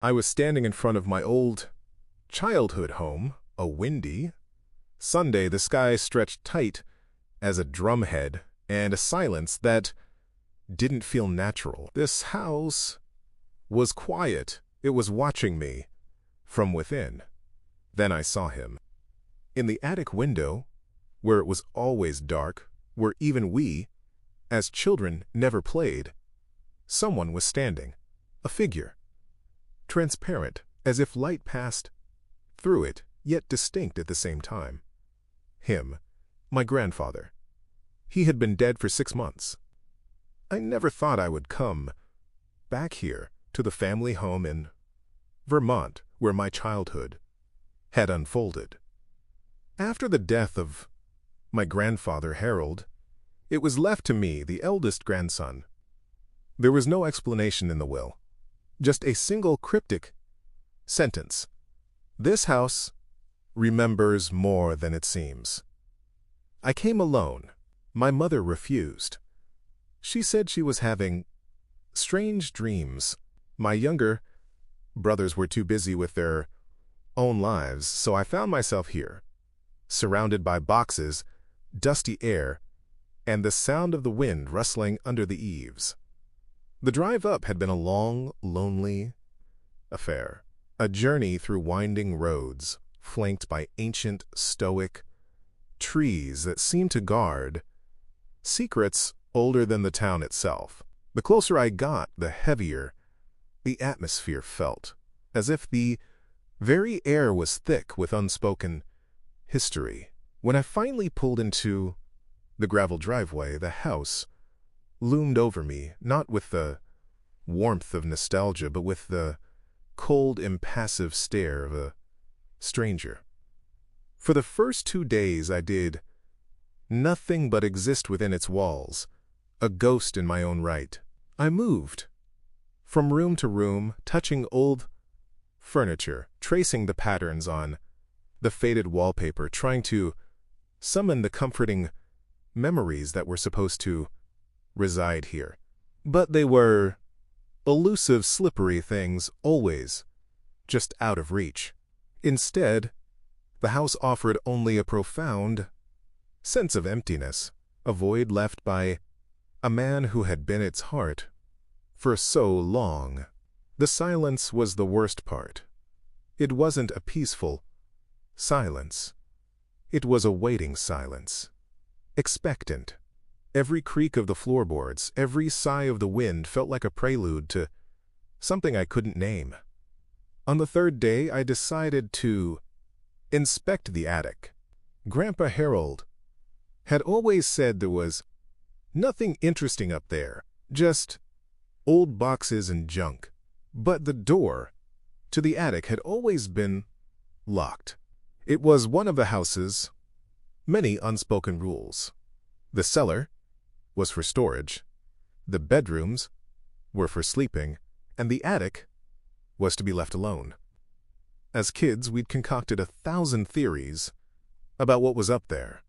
I was standing in front of my old childhood home, a windy Sunday. The sky stretched tight as a drumhead, and a silence that didn't feel natural. This house was quiet. It was watching me from within. Then I saw him. In the attic window, where it was always dark, where even we, as children, never played, someone was standing, a figure, transparent, as if light passed through it, yet distinct at the same time. Him, my grandfather. He had been dead for 6 months. I never thought I would come back here to the family home in Vermont, where my childhood had unfolded. After the death of my grandfather, Harold, it was left to me, the eldest grandson. There was no explanation in the will, just a single cryptic sentence. This house remembers more than it seems. I came alone. My mother refused. She said she was having strange dreams. My younger brothers were too busy with their own lives, so I found myself here, surrounded by boxes, dusty air, and the sound of the wind rustling under the eaves. The drive up had been a long, lonely affair, a journey through winding roads, flanked by ancient, stoic trees that seemed to guard secrets older than the town itself. The closer I got, the heavier the atmosphere felt, as if the very air was thick with unspoken history. When I finally pulled into the gravel driveway, the house loomed over me, not with the warmth of nostalgia, but with the cold, impassive stare of a stranger. For the first 2 days I did nothing but exist within its walls, a ghost in my own right. I moved from room to room, touching old furniture, tracing the patterns on the faded wallpaper, trying to summon the comforting memories that were supposed to reside here. But they were elusive, slippery things, always just out of reach. Instead, the house offered only a profound sense of emptiness, a void left by a man who had been its heart for so long. The silence was the worst part. It wasn't a peaceful silence. It was a waiting silence, expectant. Every creak of the floorboards, every sigh of the wind felt like a prelude to something I couldn't name. On the 3rd day, I decided to inspect the attic. Grandpa Harold had always said there was nothing interesting up there, just old boxes and junk. But the door to the attic had always been locked. It was one of the house's many unspoken rules. The cellar was for storage, the bedrooms were for sleeping, and the attic was to be left alone. As kids, we'd concocted 1,000 theories about what was up there.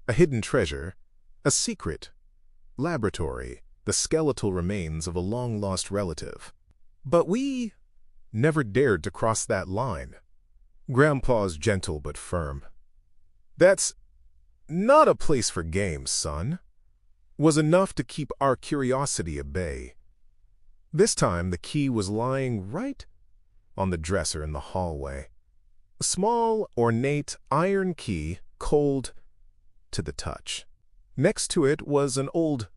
A hidden treasure, a secret laboratory, the skeletal remains of a long-lost relative. But we never dared to cross that line. Grandpa's gentle but firm, "That's not a place for games, son," was enough to keep our curiosity at bay. This time, the key was lying right on the dresser in the hallway. A small, ornate iron key, cold to the touch. Next to it was an old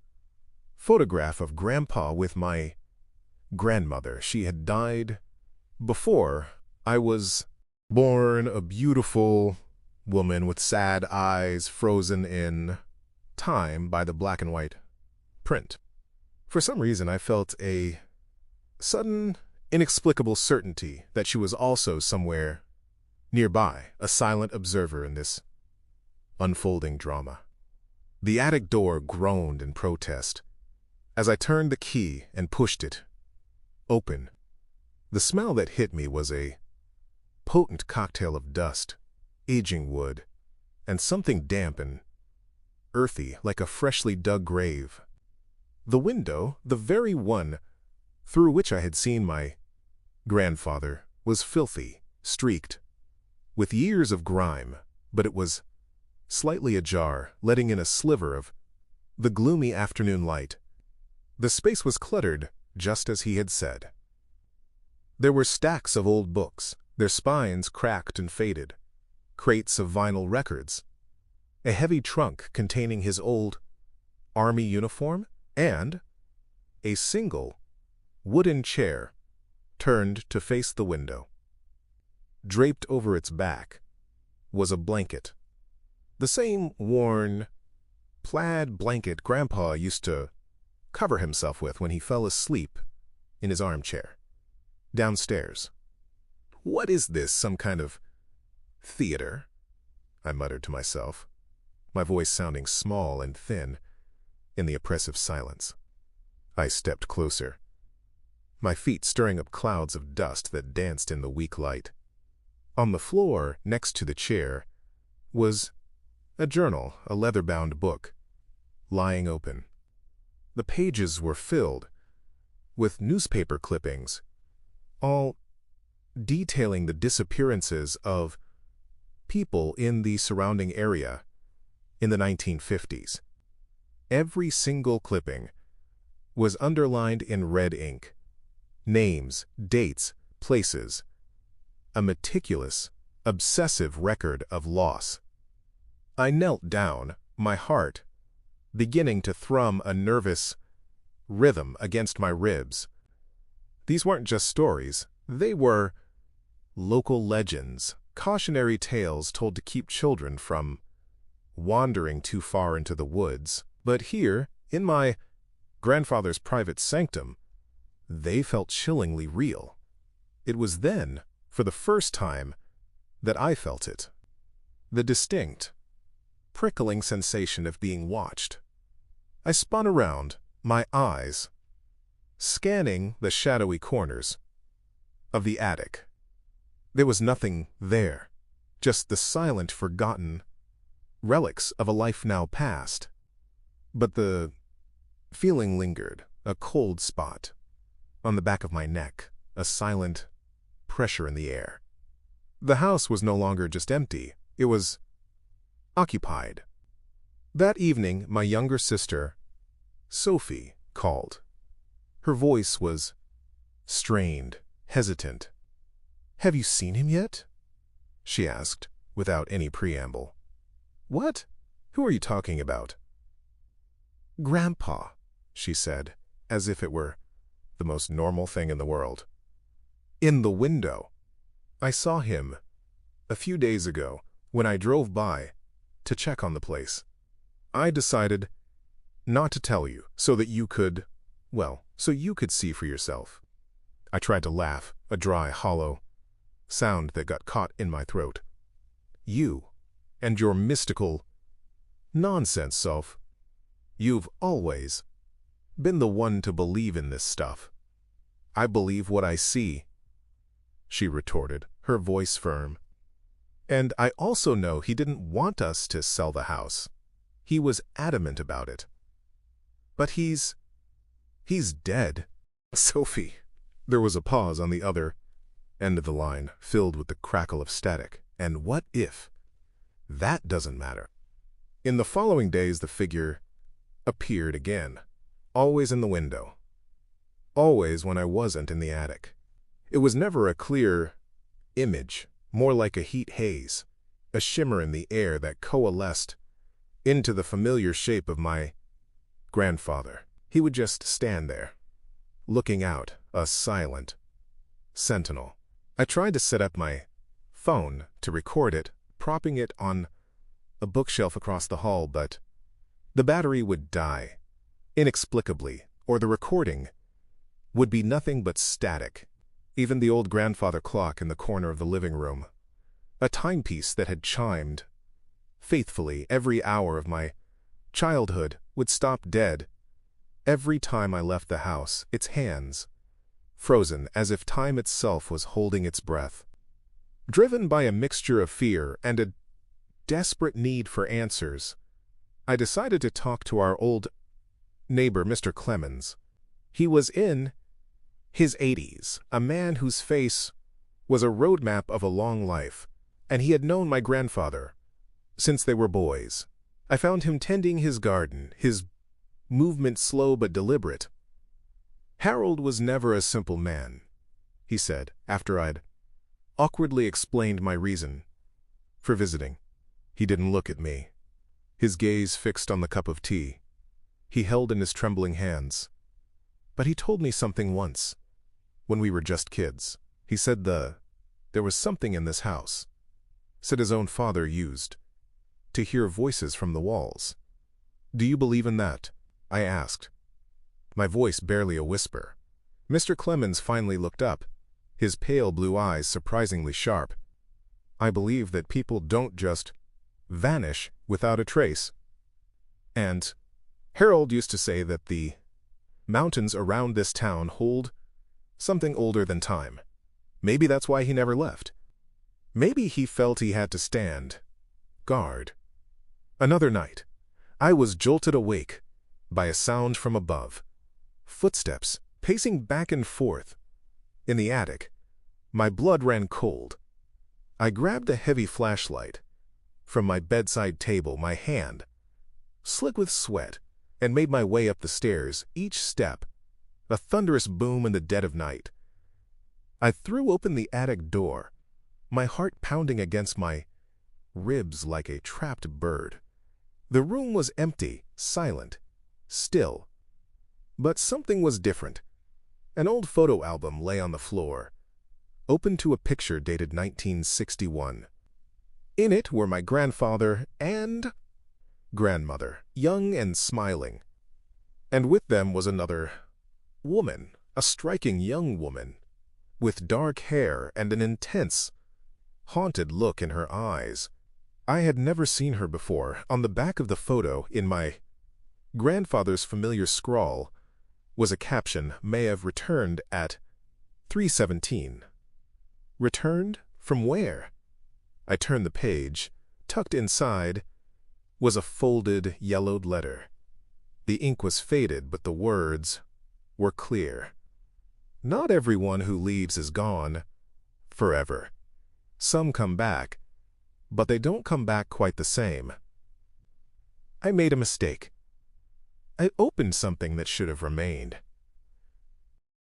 photograph of Grandpa with my grandmother. She had died before I was born, a beautiful woman with sad eyes frozen in time by the black and white print. For some reason, I felt a sudden, inexplicable certainty that she was also somewhere nearby, a silent observer in this unfolding drama. The attic door groaned in protest as I turned the key and pushed it open. The smell that hit me was a potent cocktail of dust, aging wood, and something damp and earthy like a freshly dug grave. The window, the very one through which I had seen my grandfather was filthy, streaked, with years of grime, but it was slightly ajar, letting in a sliver of the gloomy afternoon light. The space was cluttered, just as he had said. There were stacks of old books, their spines cracked and faded, crates of vinyl records, a heavy trunk containing his old army uniform, and a single wooden chair turned to face the window. Draped over its back was a blanket, the same worn, plaid blanket Grandpa used to cover himself with when he fell asleep in his armchair. Downstairs. "What is this, some kind of theater?" I muttered to myself, my voice sounding small and thin in the oppressive silence. I stepped closer, my feet stirring up clouds of dust that danced in the weak light. On the floor, next to the chair, was a journal, a leather-bound book, lying open. The pages were filled with newspaper clippings, all detailing the disappearances of people in the surrounding area in the 1950s. Every single clipping was underlined in red ink. Names, dates, places. A meticulous, obsessive record of loss. I knelt down, my heart beginning to thrum a nervous rhythm against my ribs. These weren't just stories, they were local legends, cautionary tales told to keep children from wandering too far into the woods. But here, in my grandfather's private sanctum, they felt chillingly real. It was then, for the first time, that I felt it. The distinct, prickling sensation of being watched. I spun around, my eyes scanning the shadowy corners of the attic. There was nothing there, just the silent, forgotten relics of a life now past. But the feeling lingered, a cold spot on the back of my neck, a silent pressure in the air. The house was no longer just empty, it was occupied. That evening, my younger sister, Sophie, called. Her voice was strained, hesitant. "Have you seen him yet?" she asked, without any preamble. "What? Who are you talking about?" "Grandpa," she said, as if it were the most normal thing in the world. "In the window. I saw him a few days ago when I drove by to check on the place. I decided not to tell you so that you could, well, so you could see for yourself." I tried to laugh, a dry, hollow sound that got caught in my throat. "You and your mystical nonsense, Soph. You've always been the one to believe in this stuff." "I believe what I see," she retorted, her voice firm. "And I also know he didn't want us to sell the house. He was adamant about it. But he's dead." "Sophie." There was a pause on the other end of the line, filled with the crackle of static. "And what if? That doesn't matter." In the following days, the figure appeared again, always in the window, always when I wasn't in the attic. It was never a clear image, more like a heat haze, a shimmer in the air that coalesced into the familiar shape of my grandfather. He would just stand there, looking out, a silent sentinel. I tried to set up my phone to record it, propping it on a bookshelf across the hall, but the battery would die inexplicably, or the recording would be nothing but static. Even the old grandfather clock in the corner of the living room, a timepiece that had chimed faithfully every hour of my childhood, would stop dead every time I left the house, its hands frozen as if time itself was holding its breath. Driven by a mixture of fear and a desperate need for answers, I decided to talk to our old neighbor, Mr. Clemens. He was in His 80s, a man whose face was a roadmap of a long life, and he had known my grandfather since they were boys. I found him tending his garden, his movement slow but deliberate. "Harold was never a simple man," he said, after I'd awkwardly explained my reason for visiting. He didn't look at me, his gaze fixed on the cup of tea he held in his trembling hands. But he told me something once, when we were just kids. He said there was something in this house, said his own father used to hear voices from the walls. "Do you believe in that?" I asked, my voice barely a whisper. Mr. Clemens finally looked up, his pale blue eyes surprisingly sharp. "I believe that people don't just vanish without a trace. And Harold used to say that the mountains around this town hold something older than time. Maybe that's why he never left. Maybe he felt he had to stand guard." Another night, I was jolted awake by a sound from above. Footsteps pacing back and forth in the attic. My blood ran cold. I grabbed a heavy flashlight from my bedside table, my hand slick with sweat, and made my way up the stairs, each step a thunderous boom in the dead of night. I threw open the attic door, my heart pounding against my ribs like a trapped bird. The room was empty, silent, still. But something was different. An old photo album lay on the floor, open to a picture dated 1961. In it were my grandfather and grandmother, young and smiling. And with them was another woman, a striking young woman, with dark hair and an intense, haunted look in her eyes. I had never seen her before. On the back of the photo, in my grandfather's familiar scrawl, was a caption, "May have returned at 3:17. Returned? From where? I turned the page. Tucked inside was a folded, yellowed letter. The ink was faded, but the words were clear. Not everyone who leaves is gone forever. Some come back, but they don't come back quite the same. I made a mistake. I opened something that should have remained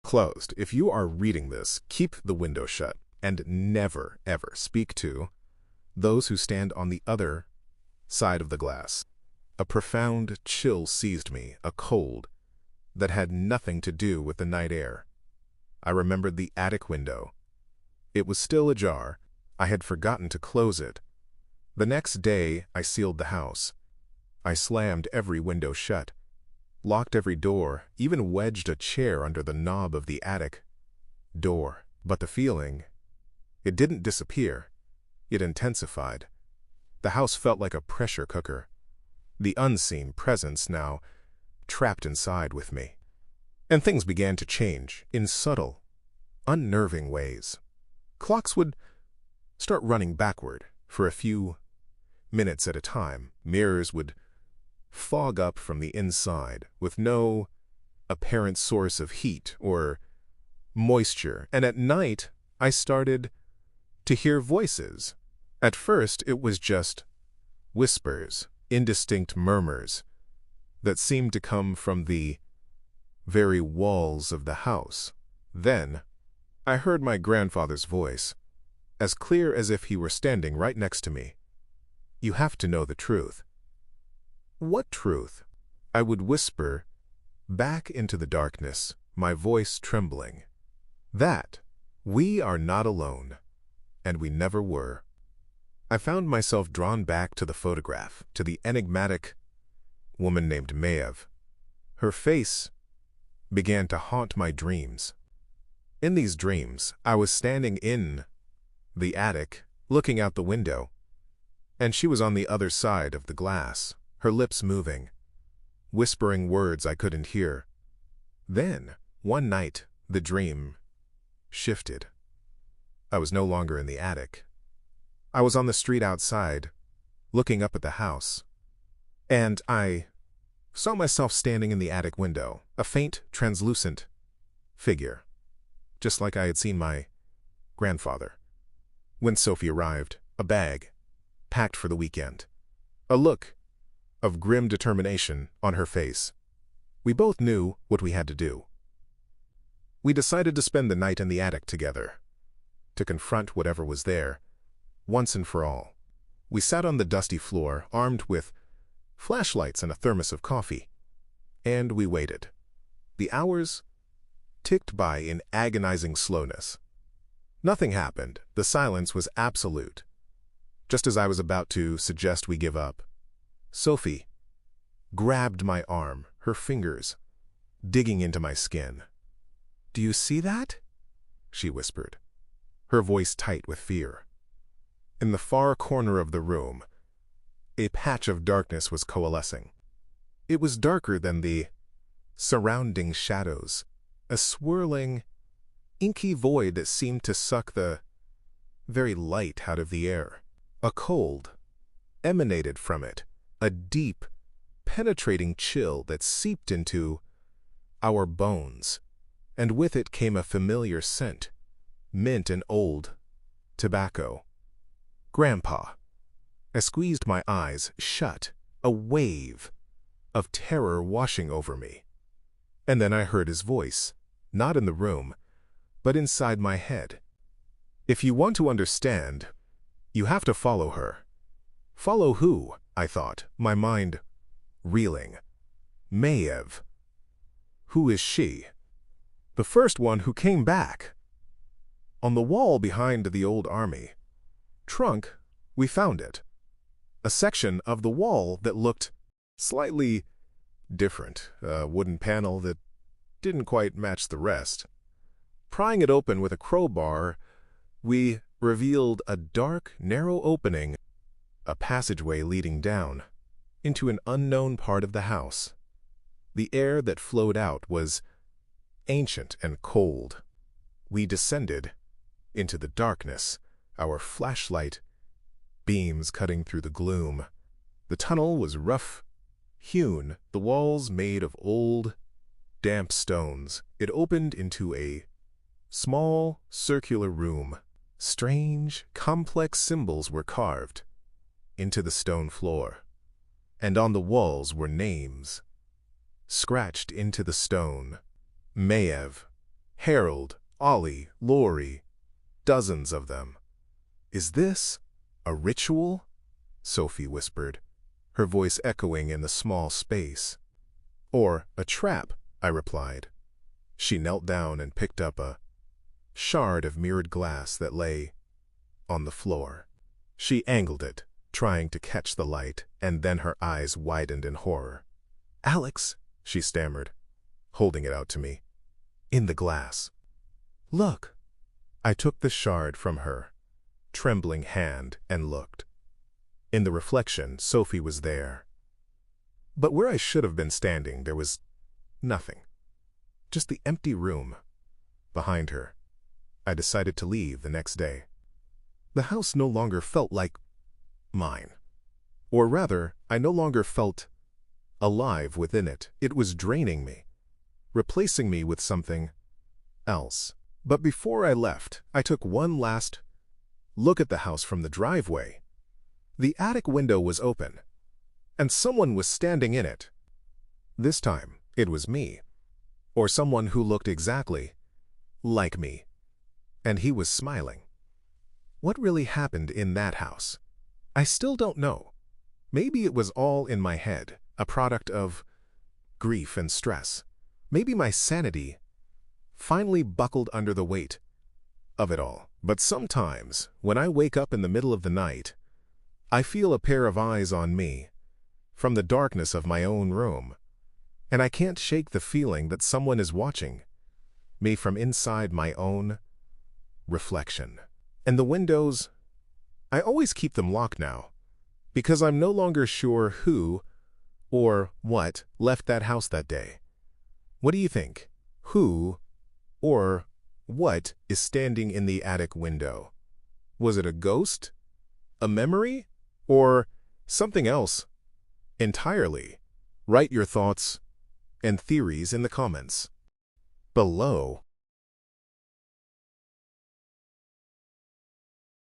closed. If you are reading this, keep the window shut and never, ever speak to those who stand on the other side of the glass. A profound chill seized me, a cold that had nothing to do with the night air. I remembered the attic window. It was still ajar. I had forgotten to close it. The next day, I sealed the house. I slammed every window shut, locked every door, even wedged a chair under the knob of the attic door. But the feeling, it didn't disappear. It intensified. The house felt like a pressure cooker. The unseen presence now trapped inside with me. And things began to change in subtle, unnerving ways. Clocks would start running backward for a few minutes at a time. Mirrors would fog up from the inside with no apparent source of heat or moisture. And at night, I started to hear voices. At first, it was just whispers, indistinct murmurs that seemed to come from the very walls of the house. Then, I heard my grandfather's voice, as clear as if he were standing right next to me. "You have to know the truth." "What truth?" I would whisper back into the darkness, my voice trembling. "That we are not alone, and we never were." I found myself drawn back to the photograph, to the enigmatic woman named Maeve. Her face began to haunt my dreams. In these dreams, I was standing in the attic, looking out the window, and she was on the other side of the glass, her lips moving, whispering words I couldn't hear. Then, one night, the dream shifted. I was no longer in the attic. I was on the street outside, looking up at the house, and I saw myself standing in the attic window, a faint, translucent figure. just like I had seen my grandfather. When Sophie arrived, a bag, packed for the weekend, a look of grim determination on her face. We both knew what we had to do. We decided to spend the night in the attic together, to confront whatever was there, once and for all. We sat on the dusty floor, armed with flashlights and a thermos of coffee, and we waited. The hours ticked by in agonizing slowness. Nothing happened. The silence was absolute. Just as I was about to suggest we give up, Sophie grabbed my arm, her fingers digging into my skin. "Do you see that?" she whispered, her voice tight with fear. In the far corner of the room, a patch of darkness was coalescing. It was darker than the surrounding shadows, a swirling, inky void that seemed to suck the very light out of the air. A cold emanated from it, a deep, penetrating chill that seeped into our bones, and with it came a familiar scent, mint and old tobacco. "Grandpa." I squeezed my eyes shut, a wave of terror washing over me. And then I heard his voice, not in the room, but inside my head. "If you want to understand, you have to follow her." Follow who? I thought, my mind reeling. Maeve. Who is she? The first one who came back. On the wall behind the old army trunk, we found it. A section of the wall that looked slightly different, a wooden panel that didn't quite match the rest. Prying it open with a crowbar, we revealed a dark, narrow opening, a passageway leading down into an unknown part of the house. The air that flowed out was ancient and cold. We descended into the darkness, our flashlight beams cutting through the gloom. The tunnel was rough hewn, the walls made of old, damp stones. It opened into a small, circular room. Strange, complex symbols were carved into the stone floor, and on the walls were names scratched into the stone. Maeve, Harold, Ollie, Laurie, dozens of them. "Is this a ritual?" Sophie whispered, her voice echoing in the small space. "Or a trap," I replied. She knelt down and picked up a shard of mirrored glass that lay on the floor. She angled it, trying to catch the light, and then her eyes widened in horror. "Alex," she stammered, holding it out to me. "In the glass. Look." I took the shard from her trembling hand and looked. In the reflection, Sophie was there. But where I should have been standing, there was nothing. Just the empty room behind her. I decided to leave the next day. The house no longer felt like mine. Or rather, I no longer felt alive within it. It was draining me, replacing me with something else. But before I left, I took one last look at the house from the driveway. The attic window was open, and someone was standing in it. This time, it was me, or someone who looked exactly like me, and he was smiling. What really happened in that house? I still don't know. Maybe it was all in my head, a product of grief and stress. Maybe my sanity finally buckled under the weight of it all. But sometimes, when I wake up in the middle of the night, I feel a pair of eyes on me from the darkness of my own room, and I can't shake the feeling that someone is watching me from inside my own reflection. And the windows, I always keep them locked now, because I'm no longer sure who or what left that house that day. What do you think? Who or what is standing in the attic window? Was it a ghost? A memory? Or something else entirely? Write your thoughts and theories in the comments below.